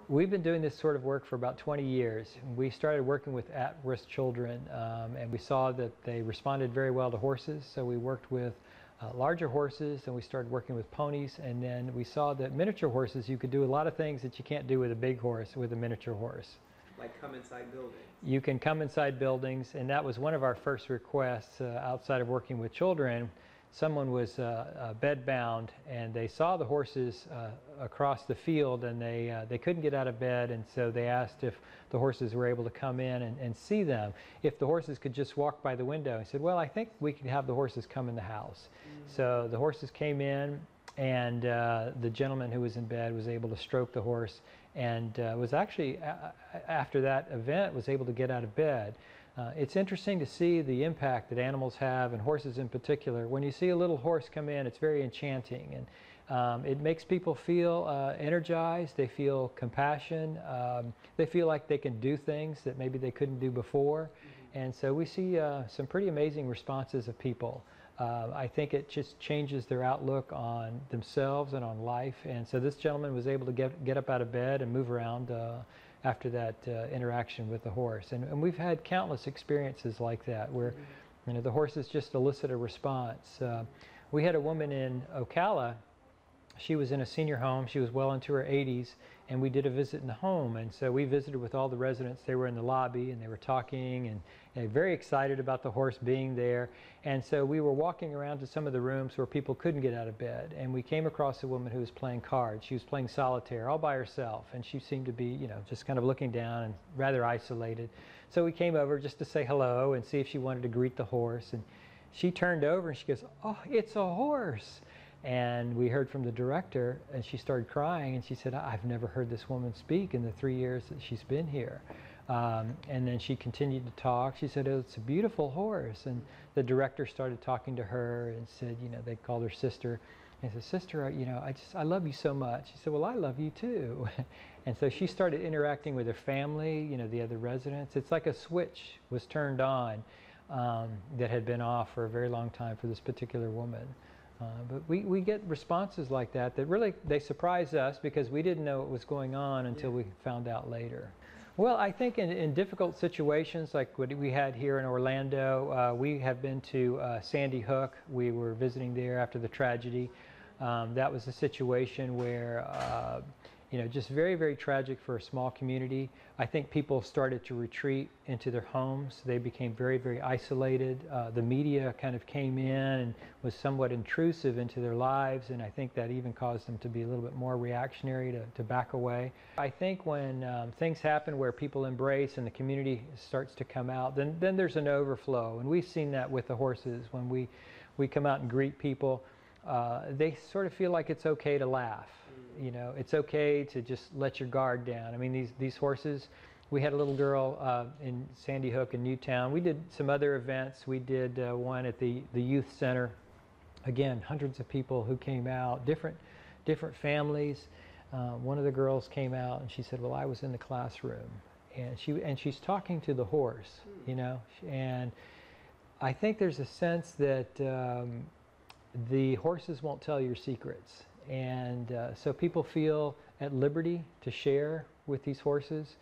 We've been doing this sort of work for about 20 years. We started working with at-risk children, and we saw that they responded very well to horses. So we worked with larger horses, and we started working with ponies. And then we saw that miniature horses, you could do a lot of things that you can't do with a big horse, with a miniature horse. Like come inside buildings. You can come inside buildings, and that was one of our first requests outside of working with children. Someone was bedbound, and they saw the horses across the field, and they couldn't get out of bed, and so they asked if the horses were able to come in and see them. If the horses could just walk by the window. I said, well, I think we could have the horses come in the house. So the horses came in, and the gentleman who was in bed was able to stroke the horse, and was actually, after that event, was able to get out of bed. It's interesting to see the impact that animals have, and horses in particular. When you see a little horse come in, it's very enchanting, and it makes people feel energized. They feel compassion. They feel like they can do things that maybe they couldn't do before. And so we see some pretty amazing responses of people. I think it just changes their outlook on themselves and on life. And so this gentleman was able to get up out of bed and move around after that interaction with the horse. And we've had countless experiences like that where the horses just elicit a response. We had a woman in Ocala. She was in a senior home. She was well into her 80s, and we did a visit in the home. And so we visited with all the residents. They were in the lobby, and they were talking, and very excited about the horse being there. And so we were walking around to some of the rooms where people couldn't get out of bed, and we came across a woman who was playing cards. She was playing solitaire all by herself, and she seemed to be, just kind of looking down and rather isolated. So we came over just to say hello and see if she wanted to greet the horse. And she turned over and she goes, "Oh, it's a horse." And we heard from the director, and she started crying, and she said, "I've never heard this woman speak in the 3 years that she's been here." And then she continued to talk. She said, "Oh, it's a beautiful horse." And the director started talking to her and said, they called her sister. And said, "Sister, I love you so much." She said, "Well, I love you too." And so she started interacting with her family, the other residents. It's like a switch was turned on that had been off for a very long time for this particular woman. But we get responses like that really, they surprise us because we didn't know what was going on until we found out later. Well, I think in difficult situations like what we had here in Orlando, we have been to Sandy Hook. We were visiting there after the tragedy. That was a situation where just very, very tragic for a small community. I think people started to retreat into their homes. They became very, very isolated. The media kind of came in and was somewhat intrusive into their lives, and I think that even caused them to be a little bit more reactionary, to back away. I think when things happen where people embrace and the community starts to come out, then there's an overflow, and we've seen that with the horses. When we come out and greet people, they sort of feel like it's okay to laugh. It's okay to just let your guard down. I mean, these horses, we had a little girl in Sandy Hook in Newtown. We did some other events. We did one at the youth center. Again, hundreds of people who came out, different families. One of the girls came out and she said, "Well, I was in the classroom," and she's talking to the horse, and I think there's a sense that the horses won't tell your secrets. And so people feel at liberty to share with these horses.